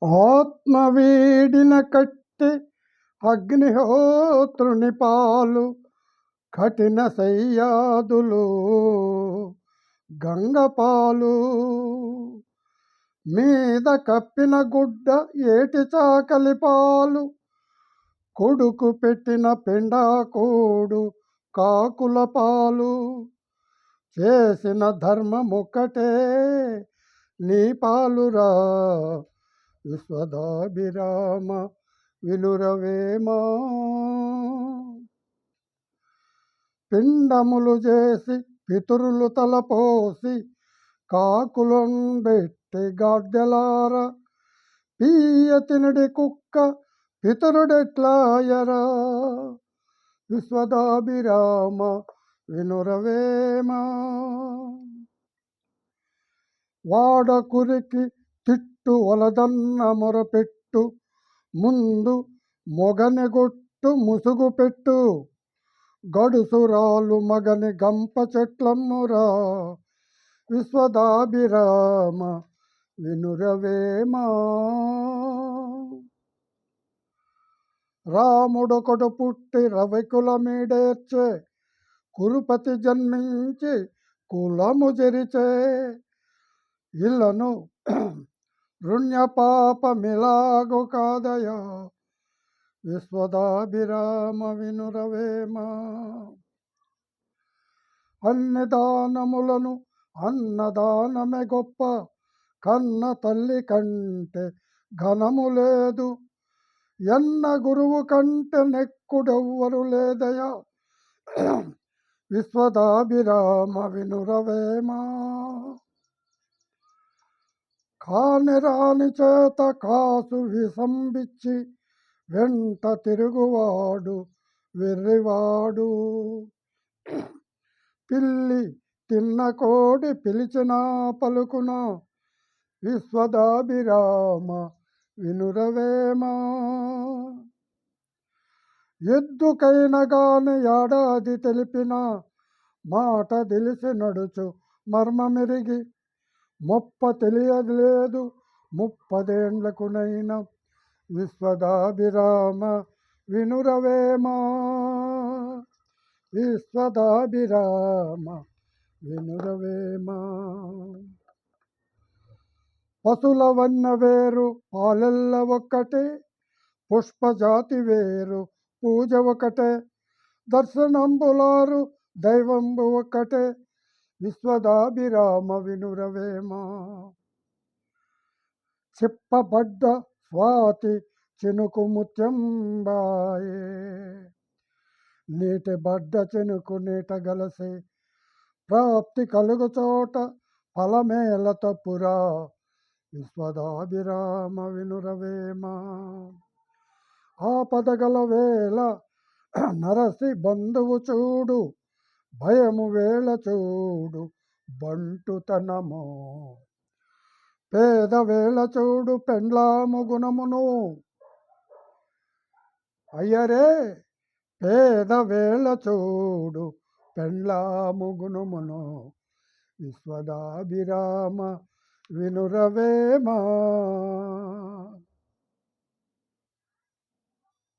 ఆత్మవేడిన కట్టె అగ్నిహోత్రుని పాలు కఠిన సయ్యాదులు గంగపాలు మీద కప్పిన గుడ్డ ఏటి చాకలి పాలు కొడుకు పెట్టిన పెండాకోడు కాకుల పాలు చేసిన ధర్మమొక్కటే నీ పాలురా విశ్వదాభిరామ వినురవేమా. పిండములు చేసి పితరులు తలపోసి కాకులొంబెట్టి గాడ్డెలార పీయ తినడి కుక్క పితరుడెట్లాయరా విశ్వదాభిరామ వినురవేమా. వాడకురికి తిట్టు వలదన్న మొరపెట్టు ముందు మొగనెగొట్టు ముసుగు పెట్టు గడుసురాలు మగని గంప చెట్లమ్మురా విశ్వదాభిరామ వినురవేమా. రాముడొకడు పుట్టి రవికుల మీడేర్చే కురుపతి జన్మించి కులము జరిచే ఇళ్లను రుణ్యపాపమిలాగు కాదయా విశ్వదాభిరామ వినురవేమా. అన్ని దానములను అన్నదానమే గొప్ప కన్న తల్లి కంటే ఘనము లేదు ఎన్న గురువు కంటే నెక్కుడెవ్వరు లేదయా విశ్వదాభిరామ వినురవేమా. కాని రాని చేత కాసు విసంబిచ్చి వెంట తిరుగువాడు వెర్రివాడు పిల్లి తిన్న కోడి పిలిచిన పలుకున విశ్వదాభిరామ వినురవేమా. ఎద్దుకైన గాని ఏడాది తెలిపిన మాట తెలిసి నడుచు మర్మమెరిగి మొప్ప తెలియలేదు 30 ఏండ్లకునైనా విశ్వదాభిరామ వినురవేమా. విశ్వదాభిరామ వినురవేమా. పశుల వన్న వేరు పాలెల్ల ఒక్కటే పుష్పజాతి వేరు పూజ ఒకటే దర్శనంబులారు దైవంబు ఒక్కటే విశ్వదాభిరామ వినురవేమా. చిప్పబడ్డ స్వాతి చినుకు ముత్యంబాయే నీటి బడ్డ చినుకు నీట గలసే ప్రాప్తి కలుగు చోట ఫలమేల తప్పురా విశ్వదాభిరామ వినురవేమా. ఆపదగల వేళ నరసి బంధువు చూడు భయము వేళ చూడు బంటుతనము పేద వేళ చూడు పెండ్లాము గుణమును అయ్యరే పేద వేళ చూడు పెండ్లాము గుణమును విశ్వదాభిరామ వినురవేమా.